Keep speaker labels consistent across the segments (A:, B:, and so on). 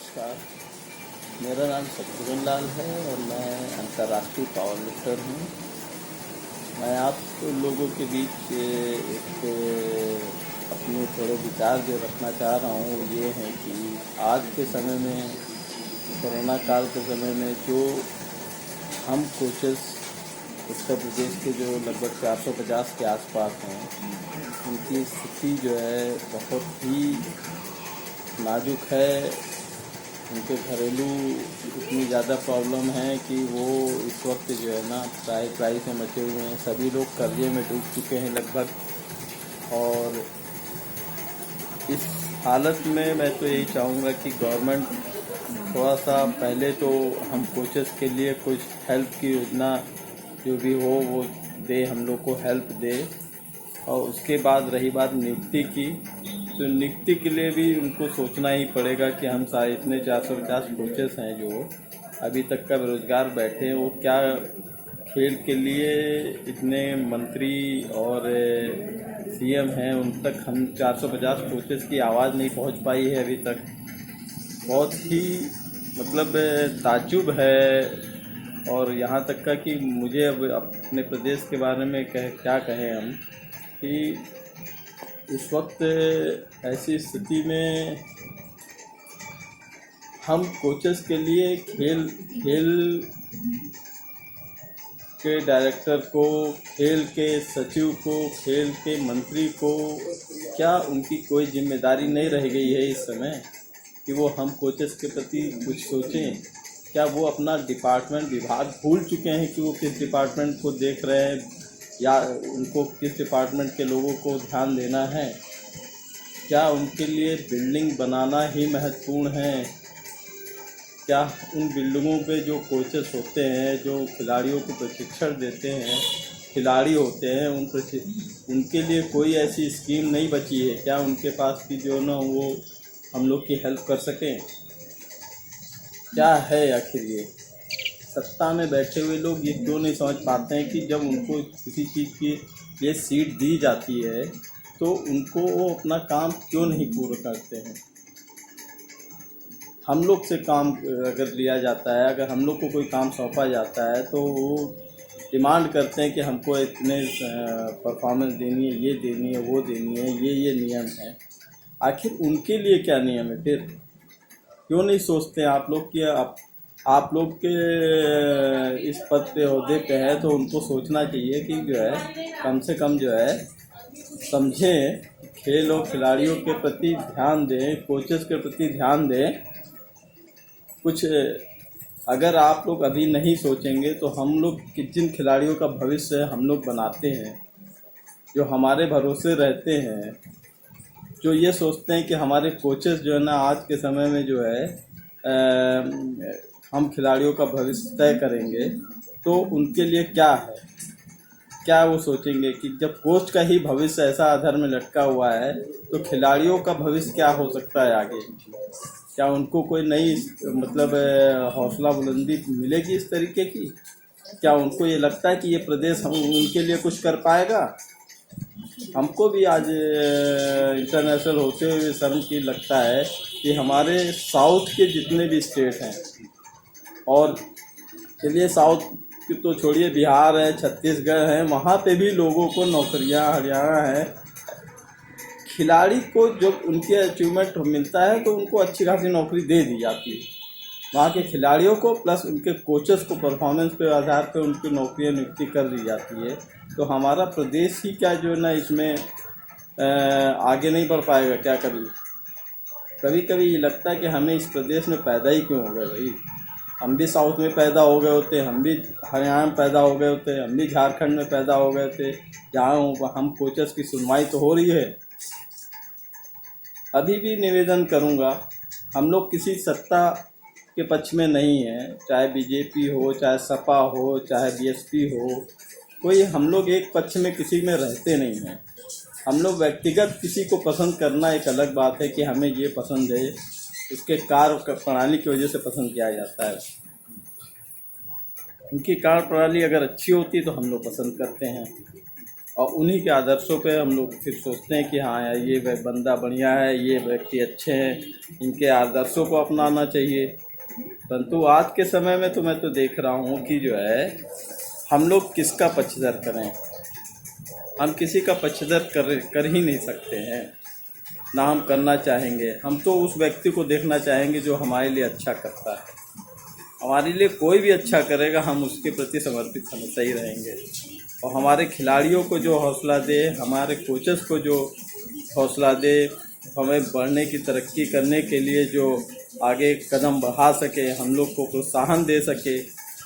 A: नमस्कार। मेरा नाम शत्रुघ्न लाल है और मैं अंतर्राष्ट्रीय पावर लिफ्टर हूँ। मैं आप लोगों के बीच एक अपने थोड़े विचार जो रखना चाह रहा हूँ वो ये हैं कि आज के समय में, कोरोना काल के समय में, जो हम कोचेस उत्तर प्रदेश के जो लगभग 450 के आसपास हैं, उनकी स्थिति जो है बहुत ही नाजुक है। उनके घरेलू इतनी ज़्यादा प्रॉब्लम है कि वो इस वक्त जो है ना ट्राई से मचे हुए हैं। सभी लोग कर्जे में डूब चुके हैं लगभग। और इस हालत में मैं तो यही चाहूँगा कि गवर्नमेंट थोड़ा सा पहले तो हम कोचेस के लिए कुछ हेल्प की योजना जो भी हो वो दे, हम लोग को हेल्प दे। और उसके बाद रही बात नियुक्ति की, तो नियुक्ति के लिए भी उनको सोचना ही पड़ेगा कि हम सारे इतने 450 कोचेस हैं जो अभी तक का बेरोजगार बैठे हैं, वो क्या खेल के लिए इतने मंत्री और सीएम हैं, उन तक हम 450 कोचेस की आवाज़ नहीं पहुंच पाई है अभी तक। बहुत ही मतलब ताज्जुब है। और यहाँ तक का कि मुझे अब अपने प्रदेश के बारे में क्या कहें हम, कि इस वक्त ऐसी स्थिति में हम कोचेस के लिए खेल के डायरेक्टर को, खेल के सचिव को, खेल के मंत्री को, क्या उनकी कोई जिम्मेदारी नहीं रह गई है इस समय कि वो हम कोचेस के प्रति कुछ सोचें? क्या वो अपना डिपार्टमेंट, विभाग भूल चुके हैं कि वो किस डिपार्टमेंट को देख रहे हैं, या उनको किस डिपार्टमेंट के लोगों को ध्यान देना है? क्या उनके लिए बिल्डिंग बनाना ही महत्वपूर्ण है? क्या उन बिल्डिंगों पे जो कोचेस होते हैं, जो खिलाड़ियों को प्रशिक्षण देते हैं, खिलाड़ी होते हैं, उनके लिए कोई ऐसी स्कीम नहीं बची है क्या उनके पास कि जो ना वो हम लोग की हेल्प कर सकें? क्या है आखिर ये? सत्ता में बैठे हुए लोग ये क्यों नहीं समझ पाते हैं कि जब उनको किसी चीज़ की ये सीट दी जाती है तो उनको वो अपना काम क्यों नहीं पूरा करते हैं? हम लोग से काम अगर लिया जाता है, अगर हम लोग को कोई काम सौंपा जाता है तो वो डिमांड करते हैं कि हमको इतने परफॉर्मेंस देनी है, ये देनी है, वो देनी है, ये नियम है। आखिर उनके लिए क्या नियम है? फिर क्यों नहीं सोचते आप लोग कि आप लोग के इस पद पे, ओहदे पे है, तो उनको सोचना चाहिए कि जो है कम से कम जो है समझें, खेल और खिलाड़ियों के प्रति ध्यान दें, कोचेस के प्रति ध्यान दें। कुछ अगर आप लोग अभी नहीं सोचेंगे तो हम लोग जिन खिलाड़ियों का भविष्य हम लोग बनाते हैं, जो हमारे भरोसे रहते हैं, जो ये सोचते हैं कि हमारे कोचेस जो है ना आज के समय में जो है हम खिलाड़ियों का भविष्य तय करेंगे, तो उनके लिए क्या है? क्या वो सोचेंगे कि जब कोच का ही भविष्य ऐसा आधार में लटका हुआ है तो खिलाड़ियों का भविष्य क्या हो सकता है आगे? क्या उनको कोई नई मतलब हौसला बुलंदी मिलेगी इस तरीके की? क्या उनको ये लगता है कि ये प्रदेश हम उनके लिए कुछ कर पाएगा? हमको भी आज इंटरनेशनल होते हुए शर्म की लगता है कि हमारे साउथ के जितने भी स्टेट हैं, और चलिए साउथ की तो छोड़िए, बिहार है, छत्तीसगढ़ है, वहाँ पे भी लोगों को नौकरियाँ, हरियाणा है, खिलाड़ी को जब उनके अचीवमेंट मिलता है तो उनको अच्छी खासी नौकरी दे दी जाती है वहाँ के खिलाड़ियों को, प्लस उनके कोचेस को परफॉर्मेंस के आधार पे उनकी नौकरियाँ नियुक्ति कर दी जाती है। तो हमारा प्रदेश ही क्या जो है ना इसमें आगे नहीं बढ़ पाएगा क्या? कभी कभी ये लगता है कि हमें इस प्रदेश में पैदा ही क्यों हो गए भाई? हम भी साउथ में पैदा हो गए होते, हम भी हरियाणा में पैदा हो गए होते, हम भी झारखंड में पैदा हो गए थे, जहाँ हम कोचेस की सुनवाई तो हो रही है। अभी भी निवेदन करूँगा, हम लोग किसी सत्ता के पक्ष में नहीं है, चाहे बीजेपी हो, चाहे सपा हो, चाहे बीएसपी हो, कोई हम लोग एक पक्ष में किसी में रहते नहीं हैं। हम लोग व्यक्तिगत किसी को पसंद करना एक अलग बात है कि हमें ये पसंद है, उसके कार्य प्रणाली की वजह से पसंद किया जाता है। उनकी कार्य प्रणाली अगर अच्छी होती तो हम लोग पसंद करते हैं। और उन्हीं के आदर्शों पे हम लोग फिर सोचते हैं कि हाँ यार ये बंदा बढ़िया है, ये व्यक्ति अच्छे हैं, इनके आदर्शों को अपनाना चाहिए। परंतु आज के समय में तो मैं तो देख रहा हूँ कि जो है हम लोग किसका पक्षधर करें। हम किसी का पक्षधर कर ही नहीं सकते हैं, ना हम करना चाहेंगे। हम तो उस व्यक्ति को देखना चाहेंगे जो हमारे लिए अच्छा करता है। हमारे लिए कोई भी अच्छा करेगा, हम उसके प्रति समर्पित हमेशा ही रहेंगे। और हमारे खिलाड़ियों को जो हौसला दे, हमारे कोचेस को जो हौसला दे, हमें बढ़ने की, तरक्की करने के लिए जो आगे कदम बढ़ा सके, हम लोग को प्रोत्साहन दे सके,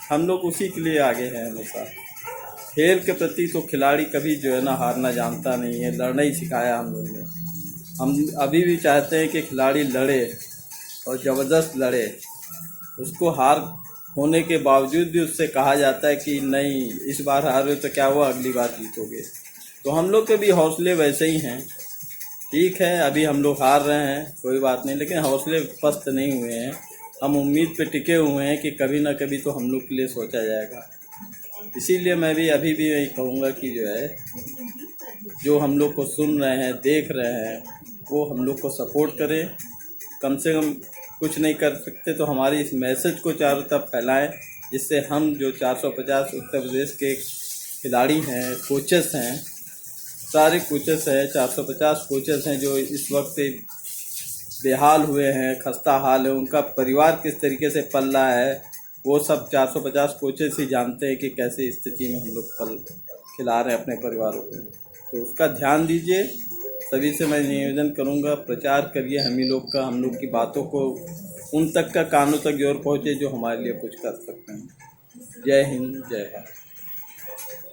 A: हम लोग उसी के लिए आगे हैं हमेशा। खेल के प्रति तो खिलाड़ी कभी जो है ना हारना जानता नहीं है, लड़ना ही सिखाया हम लोग ने। हम अभी भी चाहते हैं कि खिलाड़ी लड़े और ज़बरदस्त लड़े। उसको हार होने के बावजूद भी उससे कहा जाता है कि नहीं, इस बार हारे तो क्या हुआ, अगली बार जीतोगे। तो हम लोग के भी हौसले वैसे ही हैं। ठीक है, अभी हम लोग हार रहे हैं, कोई बात नहीं, लेकिन हौसले पस्त नहीं हुए हैं। हम उम्मीद पे टिके हुए हैं कि कभी ना कभी तो हम लोग के लिए सोचा जाएगा। इसीलिए मैं भी अभी भी यही कहूँगा कि जो है, जो हम लोग को सुन रहे हैं, देख रहे हैं, वो हम लोग को सपोर्ट करें। कम से कम कुछ नहीं कर सकते तो हमारी इस मैसेज को चारों तरफ फैलाएं, जिससे हम जो 450 उत्तर प्रदेश के खिलाड़ी हैं, कोचेस हैं, सारे कोचेस हैं, 450 कोचेस हैं जो इस वक्त बेहाल हुए हैं, खस्ता हाल है, उनका परिवार किस तरीके से पल रहा है, वो सब 450 कोचेस ही जानते हैं कि कैसी स्थिति में हम लोग खिला रहे हैं अपने परिवारों को। तो उसका ध्यान दीजिए। सभी से मैं निवेदन करूंगा, प्रचार करिए हम ही लोग का, हम लोग की बातों को उन तक का, कानों तक जरूर पहुँचे जो हमारे लिए कुछ कर सकते हैं। जय हिंद, जय भारत।